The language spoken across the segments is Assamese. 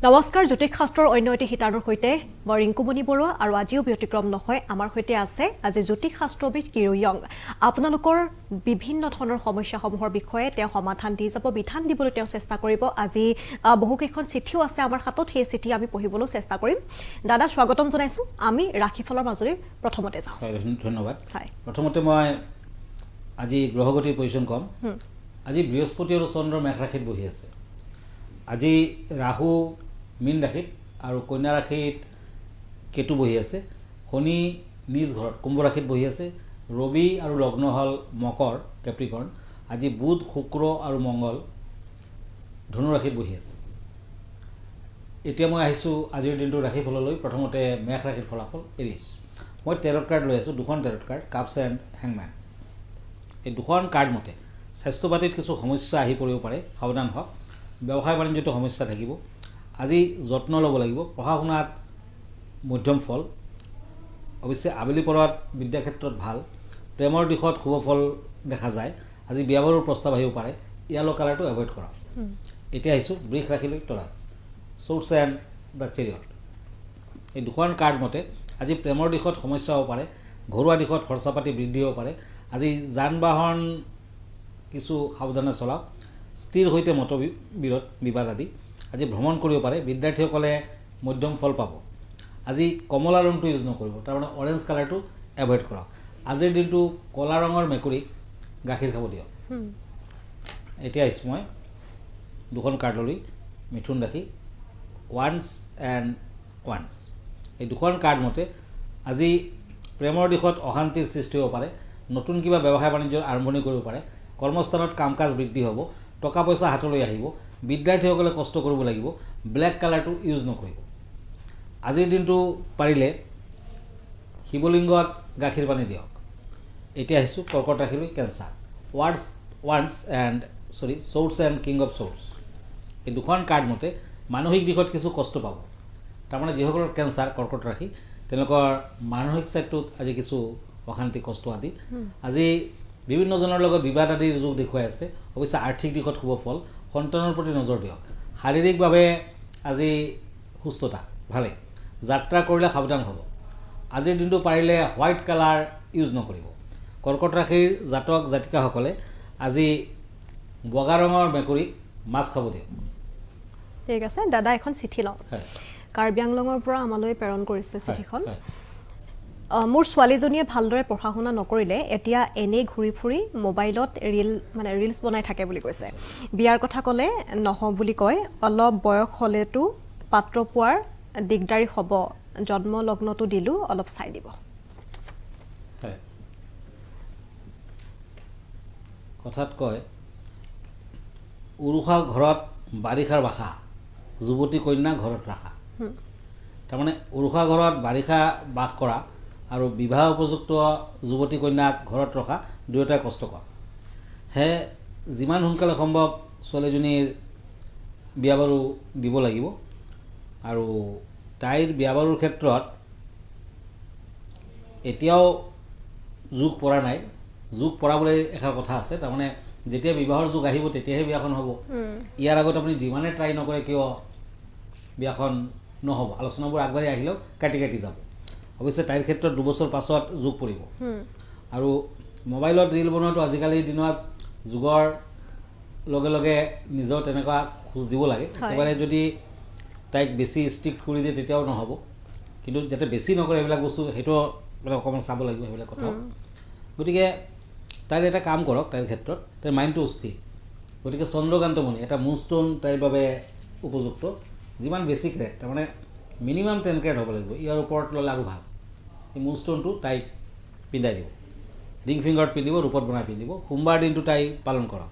নমস্কাৰ জ্যোতিষ শাস্ত্ৰৰ অন্য এটি হিতাৰৰ সৈতে মই ৰিংকুমণি বৰুৱা আৰু আজিও ব্যতিক্ৰম নহয় আমাৰ সৈতে আছে আজি জ্যোতিষ শাস্ত্ৰবিদ কিৰোয়ং আপোনালোকৰ বিভিন্ন ধৰণৰ সমস্যাসমূহৰ বিষয়ে তেওঁ সমাধান দি যাব বিধান দিবলৈ তেওঁ চেষ্টা কৰিব আজি বহুকেইখন চিঠিও আছে আমাৰ হাতত সেই চিঠি আমি পঢ়িবলৈ চেষ্টা কৰিম দাদা স্বাগতম জনাইছো আমি ৰাখিফলৰ মাজলৈ প্ৰথমতে যাওঁ ধন্যবাদ প্ৰথমতে মই আজি গ্ৰহগতিৰ পজিশ্যন কম আজি বৃহস্পতি আৰু চন্দ্ৰ মেঘ ৰাশিত বহি আছে আজি ৰাহু মীন ৰাশিত আৰু কন্যা ৰাশিত কেতু বহি আছে শনি নিজ ঘৰত কুম্ভ ৰাশিত বহি আছে ৰবি আৰু লগ্ন হল মকৰ কেপ্ৰিকৰ্ণ আজি বুধ শুক্ৰ আৰু মংগল ধনু ৰাশিত বহি আছে এতিয়া মই আহিছোঁ আজিৰ দিনটোৰ ৰাশিফললৈ প্ৰথমতে মেঘ ৰাশিৰ ফলাফল এৰিছ মই টেৰট কাৰ্ড লৈ আছোঁ দুখন টেৰট কাৰ্ড কাপছ এণ্ড হেংমেন এই দুখন কাৰ্ড মতে স্বাস্থ্য পাতিত কিছু সমস্যা আহি পৰিব পাৰে সাৱধান হওক ব্যৱসায় বাণিজ্যতো সমস্যা থাকিব আজি যত্ন ল'ব লাগিব পঢ়া শুনাত মধ্যম ফল অৱশ্যে আবেলি পৰত বিদ্যাক্ষেত্ৰত ভাল প্ৰেমৰ দিশত শুভ ফল দেখা যায় আজি বিয়া বাৰুৰ প্ৰস্তাৱ আহিব পাৰে য়েলো কালাৰটো এভইড কৰা এতিয়া আহিছোঁ বৃষ ৰাশিলৈ তৰাছ চ'ৰ্টছ এণ্ড দ্য চেৰিয়ট এই দুখন কাৰ্ড মতে আজি প্ৰেমৰ দিশত সমস্যা হ'ব পাৰে ঘৰুৱা দিশত খৰচা পাতি বৃদ্ধি হ'ব পাৰে আজি যান বাহন কিছু সাৱধানে চলাওক স্থিৰ সৈতে মতবিৰোধ বিবাদ আদি আজি ভ্ৰমণ কৰিব পাৰে বিদ্যাৰ্থীসকলে মধ্যম ফল পাব আজি কমলা ৰংটো ইউজ নকৰিব তাৰমানে অৰেঞ্জ কালাৰটো এভইড কৰক আজিৰ দিনটো কলা ৰঙৰ মেকুৰীক গাখীৰ খাব দিয়ক এতিয়া আহিছোঁ মই দুখন কাৰ্ডলৈ মিথুন ৰাশি ওৱান্স এণ্ড ওৱান্স এই দুখন কাৰ্ড মতে আজি প্ৰেমৰ দিশত অশান্তিৰ সৃষ্টি হ'ব পাৰে নতুন কিবা ব্যৱসায় বাণিজ্যৰ আৰম্ভণি কৰিব পাৰে কৰ্মস্থানত কাম কাজ বৃদ্ধি হ'ব টকা পইচা হাতলৈ আহিব বিদ্যাৰ্থীসকলে কষ্ট কৰিব লাগিব ব্লেক কালাৰটো ইউজ নকৰিব আজিৰ দিনটো পাৰিলে শিৱলিংগত গাখীৰ পানী দিয়ক এতিয়া আহিছোঁ কৰ্কট ৰাশিলৈ কেঞ্চাৰ চ'ৰ্টছ এণ্ড কিং অফ চ'ৰ্টছ এই দুখন কাৰ্ড মতে মানসিক দিশত কিছু কষ্ট পাব তাৰমানে যিসকলৰ কেঞ্চাৰ কৰ্কট ৰাশি তেওঁলোকৰ মানসিক চাইডটোত আজি কিছু অশান্তি কষ্ট আদি আজি বিভিন্নজনৰ লগত বিবাদ আদিৰ যোগ দেখুৱাই আছে অৱশ্যে আৰ্থিক দিশত শুভ ফল সন্তানৰ প্ৰতি নজৰ দিয়ক শাৰীৰিকভাৱে আজি সুস্থতা ভালে যাত্ৰা কৰিলে সাৱধান হ'ব আজিৰ দিনটো পাৰিলে হোৱাইট কালাৰ ইউজ নকৰিব কৰ্কট ৰাশিৰ জাতক জাতিকাসকলে আজি বগা ৰঙৰ মেকুৰীক মাছ খাব দিয়ক ঠিক আছে দাদা এখন চিঠি লওঁ কাৰ্বি আংলঙৰ পৰা আমালৈ প্ৰেৰণ কৰিছে চিঠিখন মোৰ ছোৱালীজনীয়ে ভালদৰে পঢ়া শুনা নকৰিলে এতিয়া এনেই ঘূৰি ফুৰি মোবাইলত ৰিলছ বনাই থাকে বুলি কৈছে বিয়াৰ কথা ক'লে নহয় বুলি কয় অলপ বয়স হ'লেতো পাত্ৰ পোৱাৰ দিগদাৰী হ'ব জন্ম লগ্নটো দিলোঁ অলপ চাই দিব কথাত কয় উৰুষা ঘৰত বাৰিষাৰ বাসা যুৱতী কন্যা ঘৰত ৰাখা তাৰমানে উৰুষা ঘৰত বাৰিষা বাস কৰা আৰু বিবাহ উপযুক্ত যুৱতী কন্যাক ঘৰত ৰখা দুয়োটাই কষ্টকৰ হে যিমান সোনকালে সম্ভৱ ছোৱালীজনীৰ বিয়া বাৰু দিব লাগিব আৰু তাইৰ বিয়া বাৰুৰ ক্ষেত্ৰত এতিয়াও যোগ পৰা নাই যোগ পৰাবলৈ এষাৰ কথা আছে তাৰমানে যেতিয়া বিবাহৰ যোগ আহিব তেতিয়াহে বিয়াখন হ'ব ইয়াৰ আগত আপুনি যিমানে ট্ৰাই নকৰে কিয় বিয়াখন নহ'ব আলোচনাবোৰ আগবাঢ়ি আহিলেও কাটি কাটি যাব অৱশ্যে তাইৰ ক্ষেত্ৰত 2 বছৰ পাছত যোগ পৰিব আৰু মোবাইলত ৰিল বনোৱাটো আজিকালিৰ দিনত যুগৰ লগে লগে নিজৰ তেনেকুৱা খোজ দিব লাগে একেবাৰে যদি তাইক বেছি ষ্ট্ৰিক্ট কৰি দিয়ে তেতিয়াও নহ'ব কিন্তু যাতে বেছি নকৰে এইবিলাক বস্তু সেইটো অকণমান চাব লাগিব সেইবিলাক কথা গতিকে তাইৰ এটা কাম কৰক তাইৰ ক্ষেত্ৰত তাইৰ মাইণ্ডটো স্থিৰ গতিকে চন্দ্ৰকান্তমণি এটা মুনষ্টোন তাইৰ বাবে উপযুক্ত যিমান বেছি ক্ৰেট তাৰমানে মিনিমাম 10 কেৰেট হ'ব লাগিব ইয়াৰ ওপৰত ল'লে আৰু ভাল এই মুনষ্টোনটো তাইক পিন্ধাই দিব ৰিং ফিংগাৰত পিন্ধিব ৰূপত বনাই পিন্ধিব সোমবাৰ দিনটো তাই পালন কৰক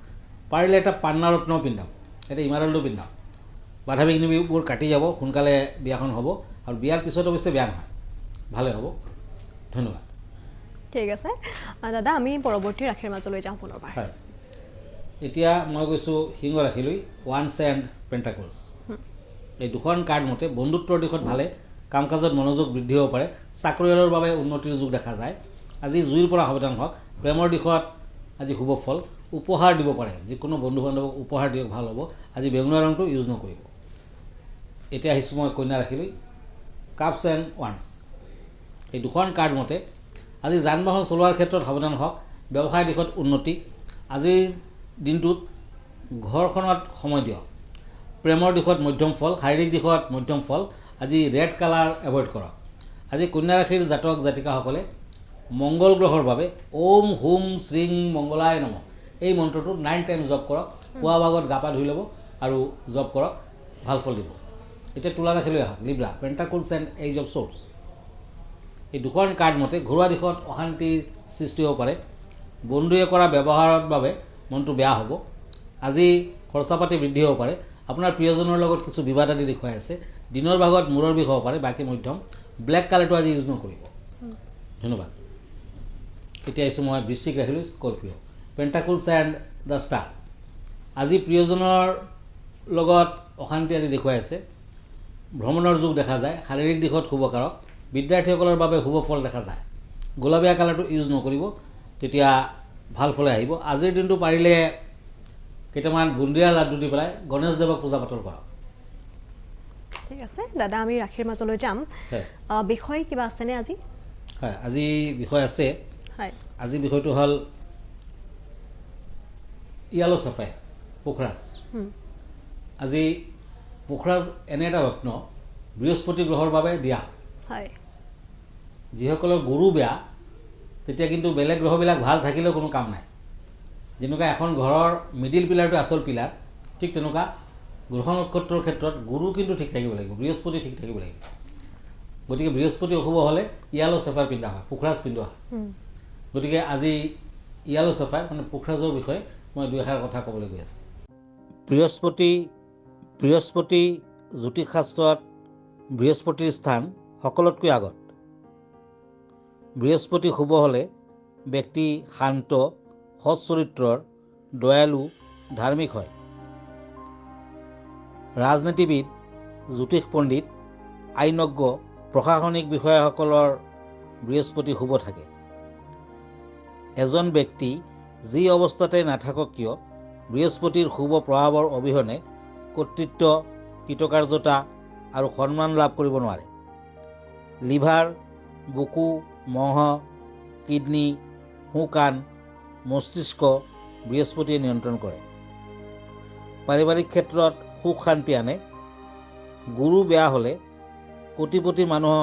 পাৰিলে এটা পান্না ৰত্নও পিন্ধাওক এটা ইমাৰল্ডো পিন্ধাওক বাধা বিঘ্নিবোৰ কাটি যাব সোনকালে বিয়াখন হ'ব আৰু বিয়াৰ পিছত অৱশ্যে বেয়া নহয় ভালে হ'ব ধন্যবাদ ঠিক আছে দাদা আমি পৰৱৰ্তী ৰাশিৰ মাজলৈ যাওঁ পুনৰবাৰ হয় এতিয়া মই গৈছোঁ সিংহ ৰাশিলৈ ওৱান্স এণ্ড পেণ্টাকলছ এই দুখন কাৰ্ড মতে বন্ধুত্বৰ দিশত ভালে কাম কাজত মনোযোগ বৃদ্ধি হ'ব পাৰে চাকৰিয়ালৰ বাবে উন্নতিৰ যোগ দেখা যায় আজি জুইৰ পৰা সাৱধান হওক প্ৰেমৰ দিশত আজি শুভ ফল উপহাৰ দিব পাৰে যিকোনো বন্ধু বান্ধৱক উপহাৰ দিয়ক ভাল হ'ব আজি বেঙুনীয়া ৰংটো ইউজ নকৰিব এতিয়া আহিছোঁ মই কন্যা ৰাশিলৈ কাপছ এণ্ড ওৱান্স। এই দুখন কাৰ্ড মতে আজি যান বাহন চলোৱাৰ ক্ষেত্ৰত সাৱধান হওক, ব্যৱসায় দিশত উন্নতি। আজিৰ দিনটোত ঘৰখনত সময় দিয়ক। প্ৰেমৰ দিশত মধ্যম ফল, শাৰীৰিক দিশত মধ্যম ফল। আজি ৰেড কালাৰ এভইড কৰক। আজি কন্যা ৰাশিৰ জাতক জাতিকাসকলে মংগল গ্ৰহৰ বাবে ওম হুম শ্ৰীং মংগলায় নমঃ এই মন্ত্ৰটো 9 টাইমছ জপ কৰক। পুৱা ভাগত গা পা ধুই ল'ব আৰু জপ কৰক, ভাল ফল দিব। এতিয়া তুলা ৰাশিলৈ আহক। Libra, pentacles and eight of swords. এই দুখন কাৰ্ড মতে ঘৰুৱা দিশত অশান্তিৰ সৃষ্টি হ'ব পাৰে। বন্ধুৱে কৰা ব্যৱহাৰৰ বাবে মনটো বেয়া হ'ব। আজি খৰচা পাতি বৃদ্ধি হ'ব পাৰে। আপোনাৰ প্ৰিয়জনৰ লগত কিছু বিবাদ আদি দেখুৱাই আছে। দিনৰ ভাগত মূৰৰ বিষ হ'ব পাৰে, বাকী মধ্যম। ব্লেক কালাৰটো আজি ইউজ নকৰিব। ধন্যবাদ। এতিয়া আহিছোঁ মই বৃশ্চিক ৰাশিলৈ Scorpio'. Pentacles and the star. আজি প্ৰিয়জনৰ লগত অশান্তি আদি দেখুৱাই আছে। ভ্ৰমণৰ যোগ দেখা যায়। শাৰীৰিক দিশত শুভকাৰক। বিদ্যাৰ্থীসকলৰ বাবে শুভ ফল দেখা যায়। গোলপীয়া কালাৰটো ইউজ নকৰিব, তেতিয়া ভাল ফলে আহিব। আজিৰ দিনটো পাৰিলে কেইটামান বুন্দিয়া লাড্ডু দি পেলাই গণেশ দেৱক পূজা পাতল কৰক। ঠিক আছে দাদা, আমি ৰাশিৰ মাজলৈ যাম। বিষয় কিবা আছেনে আজি? হয়, আজি বিষয় আছে। হয়, আজি বিষয়টো হ'ল য়েলো চাফাই, পোখৰাজ। আজি পোখৰাজ এনে এটা ৰত্ন বৃহস্পতি গ্ৰহৰ বাবে দিয়া। হয়, যিসকলৰ গুৰু বেয়া, তেতিয়া কিন্তু বেলেগ গ্ৰহবিলাক ভাল থাকিলেও কোনো কাম নাই। যেনেকুৱা এখন ঘৰৰ মিডিল পিলাৰটো আচল পিলাৰ, ঠিক তেনেকুৱা গ্ৰহ নক্ষত্ৰৰ ক্ষেত্ৰত গুৰু কিন্তু ঠিক থাকিব লাগিব, বৃহস্পতি ঠিক থাকিব লাগিব। গতিকে বৃহস্পতি অশুভ হ'লে য়েলো চাফাই পিন্ধা হয়, পোখৰাজ পিন্ধোৱা হয়। গতিকে আজি য়েলো চাফাই মানে পোখৰাজৰ বিষয়ে মই দুই এষাৰ কথা ক'বলৈ গৈ আছোঁ। বৃহস্পতি জ্যোতিষশাস্ত্ৰত বৃহস্পতিৰ স্থান সকলোতকৈ আগত। বৃহস্পতি শুভ হ'লে ব্যক্তি শান্ত, সৎ চৰিত্ৰৰ, দয়ালু, ধাৰ্মিক হয়। ৰাজনীতিবিদ, জ্যোতিষ পণ্ডিত, আইনজ্ঞ, প্ৰশাসনিক বিষয়াসকলৰ বৃহস্পতি শুভ থাকে। এজন ব্যক্তি যি অৱস্থাতে নাথাকক কিয় বৃহস্পতিৰ শুভ প্ৰভাৱৰ অবিহনে কৰ্তৃত্ব, কৃতকাৰ্যতা আৰু সন্মান লাভ কৰিব নোৱাৰে। লিভাৰ, বুকু, মহ, কিডনী, সোঁকাণ, মস্তিষ্ক বৃহস্পতিয়ে নিয়ন্ত্ৰণ কৰে। পাৰিবাৰিক ক্ষেত্ৰত সুখ শান্তি আনে। গুৰু বেয়া হ'লে কোটিপতি মানুহ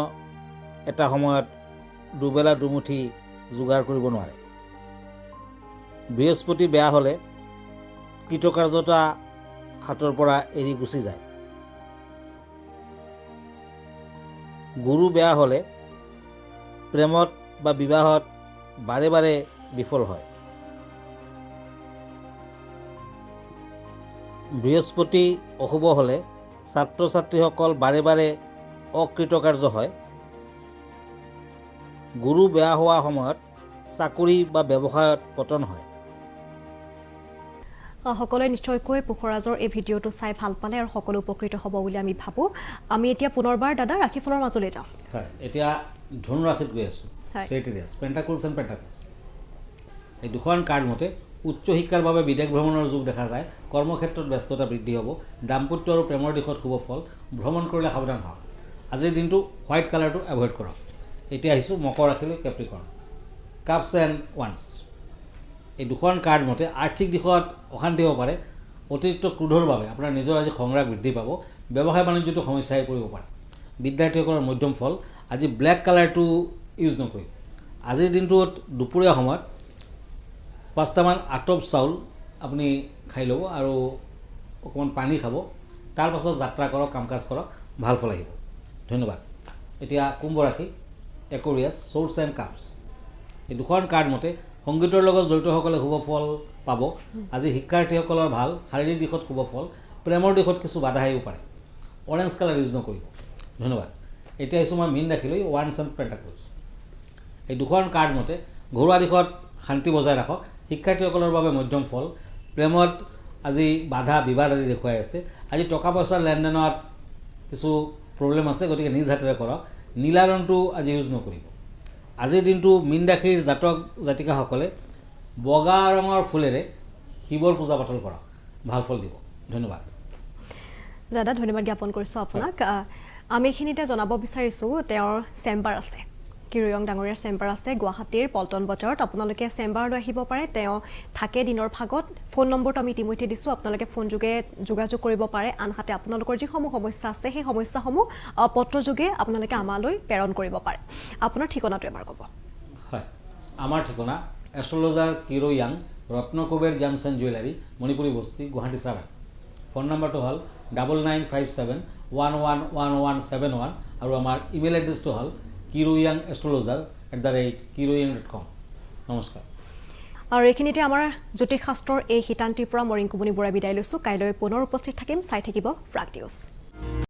এটা সময়ত দুবেলা দুমুঠি যোগাৰ কৰিব নোৱাৰে। বৃহস্পতি বেয়া হ'লে কৃতকাৰ্যতা হাতৰ পৰা এৰি গুচি যায়। গুৰু বেয়া হ'লে প্ৰেমত বা বিবাহত বাৰে বাৰে বিফল হয়। বৃহস্পতি অশুভ হ'লে ছাত্ৰ ছাত্ৰীসকল বাৰে বাৰে অকৃতকাৰ্য হয়। গুৰু বেয়া হোৱা সময়ত চাকৰি বা ব্যৱসায়ত পতন হয়। সকলোৱে নিশ্চয়কৈ পোখৰাজৰ এই ভিডিঅ'টো চাই ভাল পালে আৰু সকলো উপকৃত হ'ব বুলি আমি ভাবোঁ। আমি এতিয়া পুনৰবাৰ দাদা ৰাশিফলৰ মাজলৈ যাওঁ। হয়, এতিয়া ধনু ৰাশিত গৈ আছোঁ। হয়। চেইটেৰিয়াছ, পেণ্টাকলছ এণ্ড পেণ্টাকলছ। এই দুখন কাৰ্ড মতে উচ্চ শিক্ষাৰ বাবে বিদেশ ভ্ৰমণৰ যোগ দেখা যায়। কৰ্মক্ষেত্ৰত ব্যস্ততা বৃদ্ধি হ'ব। দাম্পত্য আৰু প্ৰেমৰ দিশত শুভ ফল। ভ্ৰমণ কৰিলে সাৱধান হওক। আজিৰ দিনটো হোৱাইট কালাৰটো এভইড কৰক। এতিয়া আহিছোঁ মকৰ ৰাশিলৈ, কেপ্ৰিকৰ্ণ। কাপছ এণ্ড ওৱান্স। এই দুখন কাৰ্ড মতে আৰ্থিক দিশত অশান্তি হ'ব পাৰে। অতিৰিক্ত ক্ৰোধৰ বাবে আপোনাৰ নিজৰ আজি সংগ্ৰাম বৃদ্ধি পাব। ব্যৱসায় বাণিজ্যটো সমস্যাই পৰিব পাৰে। বিদ্যাৰ্থীসকলৰ মধ্যম ফল। আজি ব্লেক কালাৰটো ইউজ নকৰিব। আজিৰ দিনটোত দুপৰীয়া সময়ত 5টামান আটপ চাউল আপুনি খাই ল'ব আৰু অকণমান পানী খাব। তাৰপাছত যাত্ৰা কৰক, কাম কাজ কৰক, ভাল ফল আহিব। ধন্যবাদ। এতিয়া কুম্ভ ৰাশি, একুৰিয়াছ, শ্বৰ্ডছ এণ্ড কাপছ। এই দুখন কাৰ্ড মতে সংগীতৰ লগত জড়িতসকলে শুভ ফল পাব। আজি শিক্ষাৰ্থীসকলৰ ভাল। শাৰীৰিক দিশত শুভ ফল। প্ৰেমৰ দিশত কিছু বাধা আহিব পাৰে। অৰেঞ্জ কালাৰ ইউজ নকৰিব। ধন্যবাদ। এতিয়া আহিছোঁ মই মীন ৰাশিলৈ, ওৱান্স এণ্ড পেণ্টাকলছ। এই দুখন কাৰ্ড মতে ঘৰুৱা দিশত শান্তি বজাই ৰাখক। শিক্ষাৰ্থীসকলৰ বাবে মধ্যম ফল। প্ৰেমত আজি বাধা বিবাদ আদি দেখুৱাই আছে। আজি টকা পইচাৰ লেনদেনত কিছু প্ৰব্লেম আছে, গতিকে নিজ হাতেৰে কৰক। নীলা ৰংটো আজি ইউজ নকৰিব। আজিৰ দিনটো মীন ৰাশিৰ জাতক জাতিকাসকলে বগা ৰঙৰ ফুলেৰে শিৱৰ পূজা পাতল কৰক, ভাল ফল দিব। ধন্যবাদ। দাদা ধন্যবাদ জ্ঞাপন কৰিছোঁ আপোনাক আমি এইখিনিতে জনাব বিচাৰিছোঁ তেওঁৰ চেম্বাৰ আছে কিৰুয়ং ডাঙৰীয়াৰ চেম্বাৰ আছে গুৱাহাটীৰ পল্টন বজাৰত আপোনালোকে চেম্বাৰলৈ আহিব পাৰে তেওঁ থাকে দিনৰ ভাগত ফোন নম্বৰটো আমি ইতিমধ্যে দিছোঁ আপোনালোকে ফোনযোগে যোগাযোগ কৰিব পাৰে আনহাতে আপোনালোকৰ যিসমূহ সমস্যা আছে সেই সমস্যাসমূহ পত্ৰযোগে আপোনালোকে আমালৈ প্ৰেৰণ কৰিব পাৰে আপোনাৰ ঠিকনাটো এবাৰ ক'ব হয় আমাৰ ঠিকনা এষ্ট্ৰলজাৰ কিৰুয়ং Ratnakuber gems and jewellery Manipuri Basti Guwahati 7 phone নম্বৰটো হ'ল 9957111171 আৰু আমাৰ ইমেইল এড্ৰেছটো হ'ল kiruyangastrologer@kiruyan.com নমস্কাৰ আৰু এইখিনিতে আমাৰ জ্যোতিষশাস্ত্ৰৰ এই শিতান্তিৰ পৰা মই ৰিংকুমণি বৰাই বিদায় লৈছোঁ কাইলৈ পুনৰ উপস্থিত থাকিম চাই থাকিব প্ৰাগ নিউজ